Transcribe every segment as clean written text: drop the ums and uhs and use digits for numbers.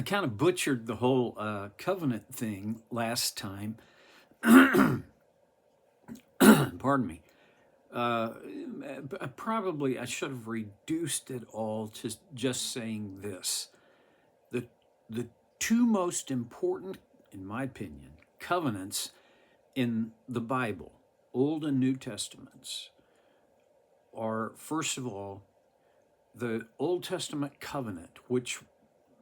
I kind of butchered the whole covenant thing last time. Pardon me. Uh, Probably I should have reduced it all to just saying this. The, the two most important, in my opinion, covenants in the Bible, Old and New Testaments, are first of all the Old Testament covenant, which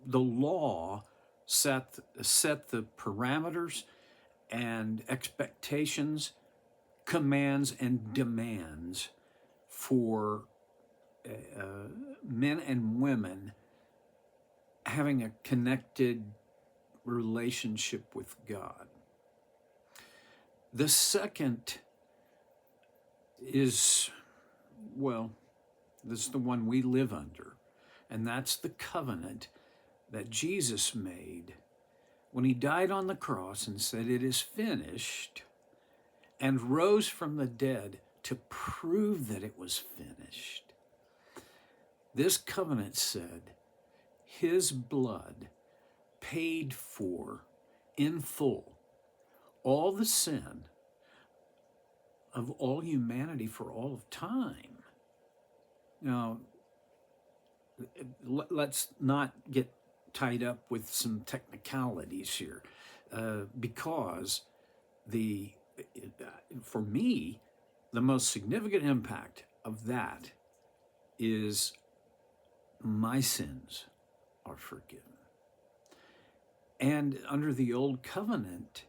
the law set the parameters and expectations, commands, and demands for men and women having a connected relationship with God. The second is, well, this is the one we live under, and that's the covenant that Jesus made when he died on the cross and said, "It is finished," and rose from the dead to prove that it was finished. This covenant said his blood paid for in full all the sin of all humanity for all of time. Now, let's not get tied up with some technicalities here, because for me, the most significant impact of that is my sins are forgiven. And under the old covenant,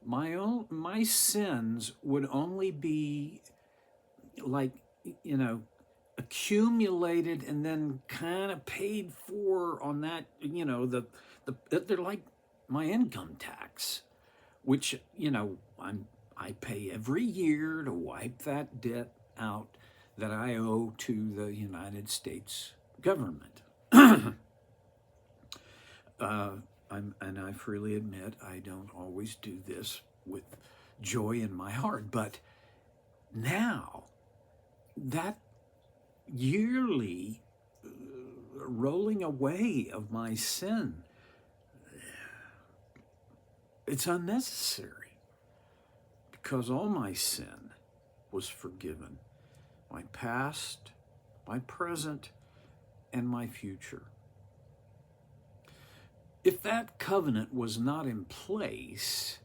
my sins would only be like, accumulated and then kind of paid for on that, they're like my income tax, which, I pay every year to wipe that debt out that I owe to the United States government. And I freely admit I don't always do this with joy in my heart, but now that yearly rolling away of my sin, it's unnecessary because all my sin was forgiven. My past, my present, and my future. If that covenant was not in place,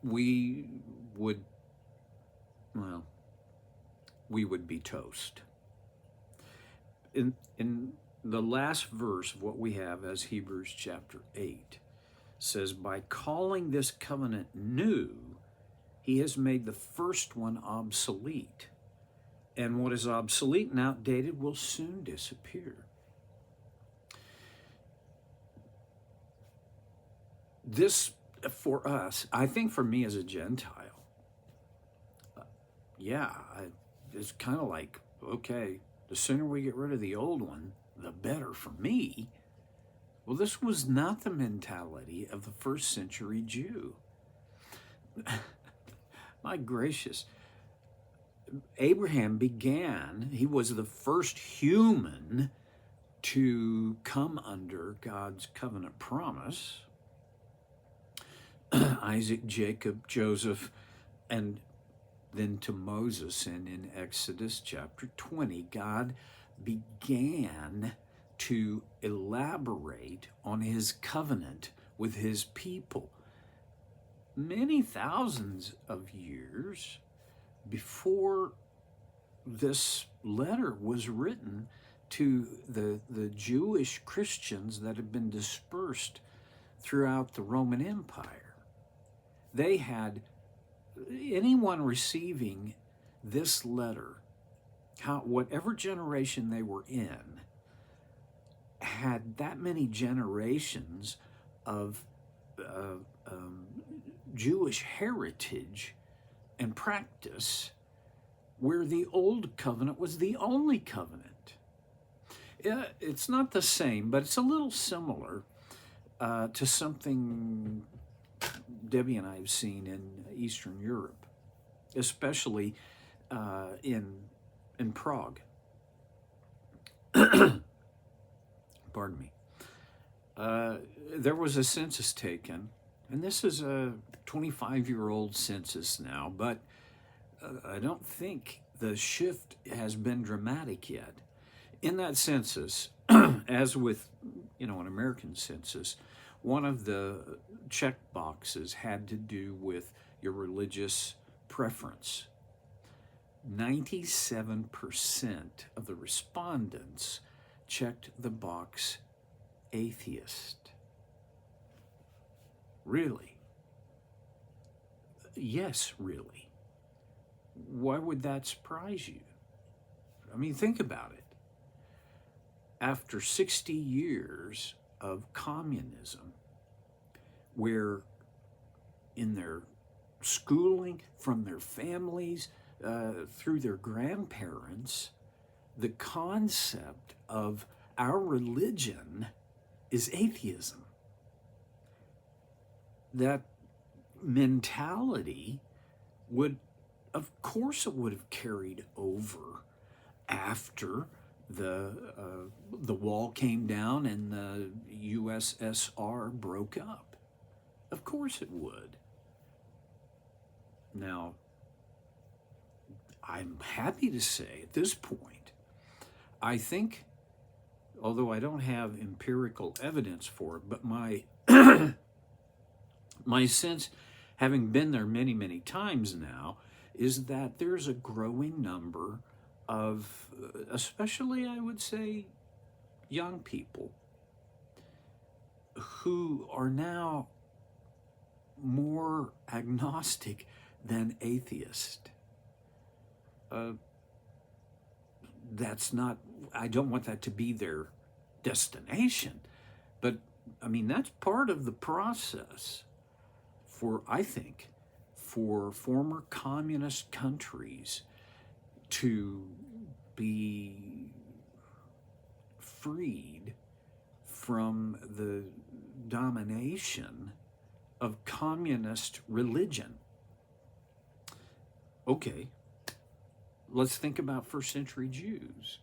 we would be toast. In the last verse of what we have as Hebrews chapter 8 says, by calling this covenant new, he has made the first one obsolete. And what is obsolete and outdated will soon disappear. This, for us, I think for me as a Gentile, it's kind of like, okay, the sooner we get rid of the old one, the better for me. Well, this was not the mentality of the first century Jew. My gracious. Abraham he was the first human to come under God's covenant promise. Isaac, Jacob, Joseph, and then to Moses. And in Exodus chapter 20, God began to elaborate on his covenant with his people many thousands of years before this letter was written to the Jewish Christians that had been dispersed throughout the Roman Empire. They had, anyone receiving this letter, whatever generation they were in, had that many generations of Jewish heritage and practice, where the old covenant was the only covenant. It's not the same, but it's a little similar to something Debbie and I have seen in Eastern Europe, especially in Prague. Pardon me. there was a census taken, and this is a 25-year-old census now, but I don't think the shift has been dramatic yet. In that census, as with, an American census, one of the check boxes had to do with your religious preference. 97% of the respondents checked the box atheist. Really? Yes, really. Why would that surprise you? I mean, think about it. After 60 years of communism, where in their schooling, from their families, through their grandparents, the concept of our religion is atheism. That mentality would, of course, it would have carried over after the wall came down and the USSR broke up. Of course it would. Now, I'm happy to say at this point, I think, although I don't have empirical evidence for it, but my my sense, having been there many, many times now, is that there's a growing number of, especially I would say, young people who are now more agnostic than atheist. That's not, I don't want that to be their destination, but I mean, that's part of the process for, I think, for former communist countries to be freed from the domination of communist religion. Okay, let's think about first century Jews.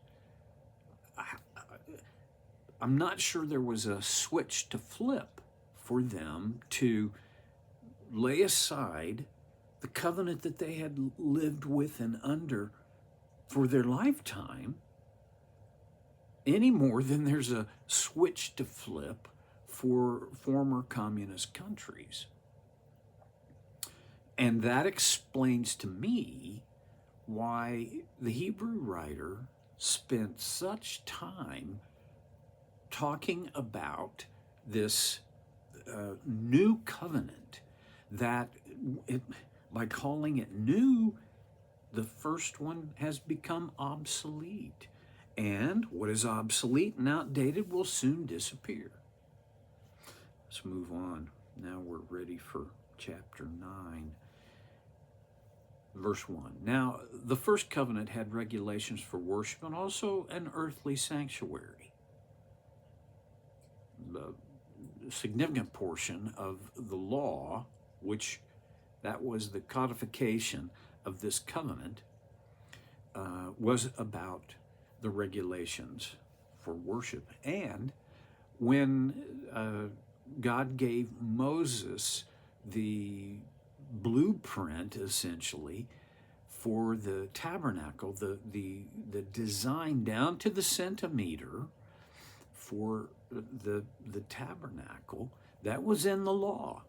I'm not sure there was a switch to flip for them to lay aside the covenant that they had lived with and under for their lifetime, any more than there's a switch to flip for former communist countries. And that explains to me why the Hebrew writer spent such time talking about this new covenant that, by calling it new, the first one has become obsolete. And what is obsolete and outdated will soon disappear. Let's move on. Now we're ready for chapter 9. Verse 1. Now, the first covenant had regulations for worship and also an earthly sanctuary. The significant portion of the law, which that was the codification of this covenant, was about the regulations for worship. And when God gave Moses the blueprint, essentially, for the tabernacle, the design down to the centimeter for the tabernacle, that was in the law.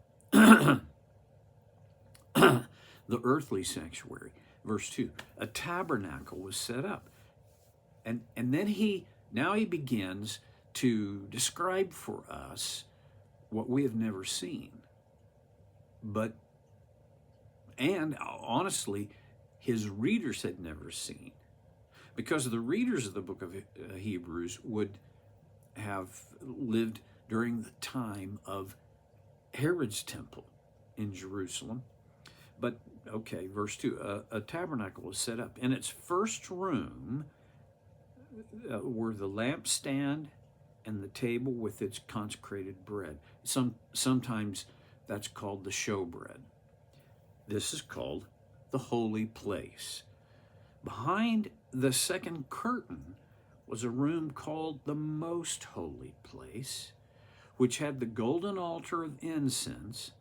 The earthly sanctuary. Verse 2, a tabernacle was set up. And then he begins to describe for us what we have never seen. And honestly, his readers had never seen. Because the readers of the book of Hebrews would have lived during the time of Herod's temple in Jerusalem. But, okay, verse 2, a tabernacle was set up. In its first room were the lampstand and the table with its consecrated bread. Sometimes that's called the showbread. This is called the holy place. Behind the second curtain was a room called the most holy place, which had the golden altar of incense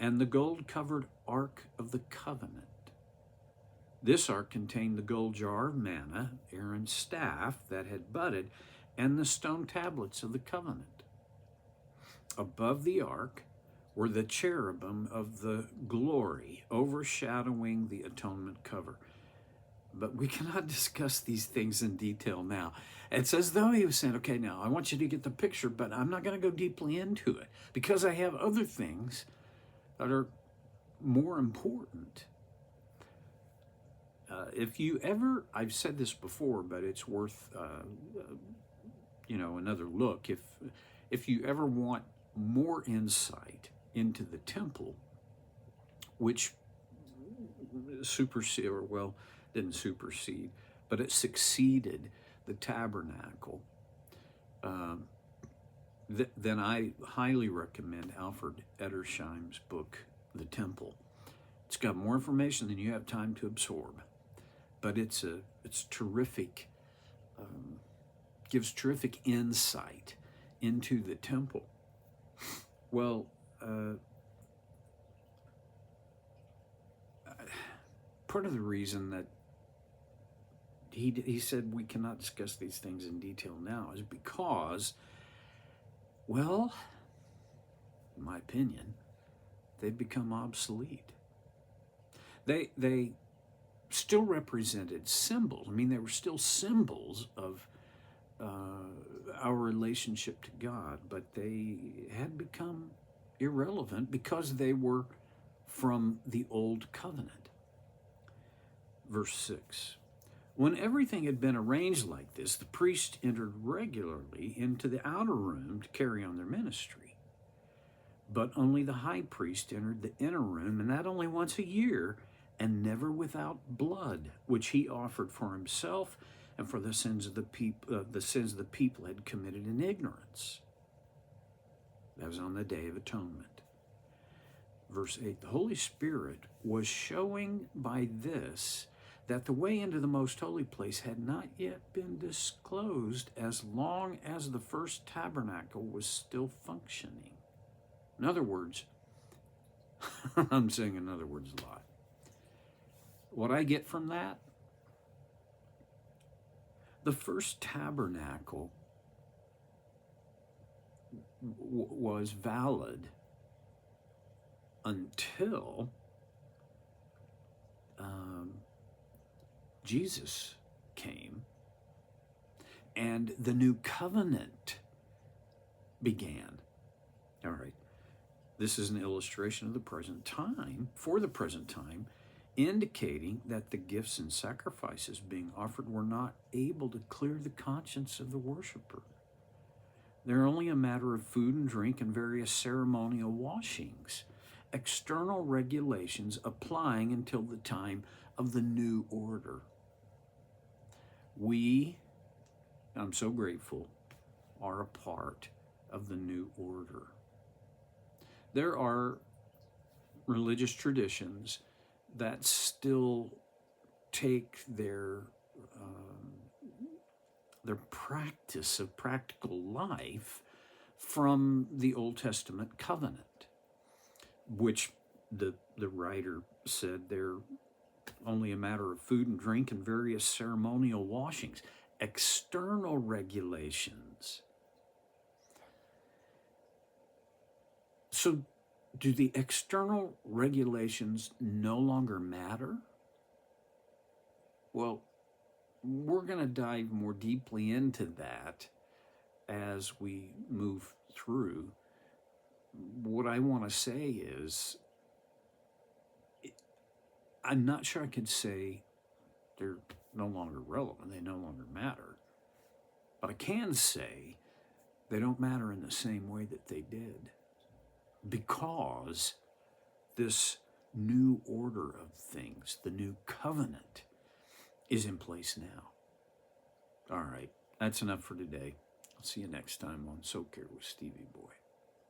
and the gold-covered ark of the covenant. This ark contained the gold jar of manna, Aaron's staff that had budded, and the stone tablets of the covenant. Above the ark were the cherubim of the glory, overshadowing the atonement cover. But we cannot discuss these things in detail now. It's as though he was saying, okay, now I want you to get the picture, but I'm not going to go deeply into it because I have other things that are more important. If you ever, I've said this before, but it's worth, another look. If you ever want more insight into the temple, which didn't supersede, but it succeeded the tabernacle, then I highly recommend Alfred Edersheim's book, The Temple. It's got more information than you have time to absorb, but it's terrific, gives terrific insight into the temple. Well, part of the reason that he said we cannot discuss these things in detail now is because, well, in my opinion, they've become obsolete. They still represented symbols. I mean, they were still symbols of our relationship to God, but they had become irrelevant because they were from the Old Covenant. Verse 6. When everything had been arranged like this, the priest entered regularly into the outer room to carry on their ministry. But only the high priest entered the inner room, and that only once a year, and never without blood, which he offered for himself and for the sins of the people had committed in ignorance. That was on the Day of Atonement. Verse 8, the Holy Spirit was showing by this that the way into the most holy place had not yet been disclosed as long as the first tabernacle was still functioning. In other words, I'm saying in other words a lot. What I get from that, the first tabernacle was valid until Jesus came and the new covenant began. All right. This is an illustration of the present time, for the present time, indicating that the gifts and sacrifices being offered were not able to clear the conscience of the worshiper. They're only a matter of food and drink and various ceremonial washings, external regulations applying until the time of the new order. We, I'm so grateful, are a part of the new order. There are religious traditions that still take their practice of practical life from the Old Testament covenant, which the writer said they're only a matter of food and drink and various ceremonial washings, external regulations. So do the external regulations no longer matter? Well, we're going to dive more deeply into that as we move through. What I want to say is, I'm not sure I could say they're no longer relevant, they no longer matter. But I can say they don't matter in the same way that they did, because this new order of things, the new covenant, is in place now. All right, that's enough for today. I'll see you next time on So Care with Stevie Boy.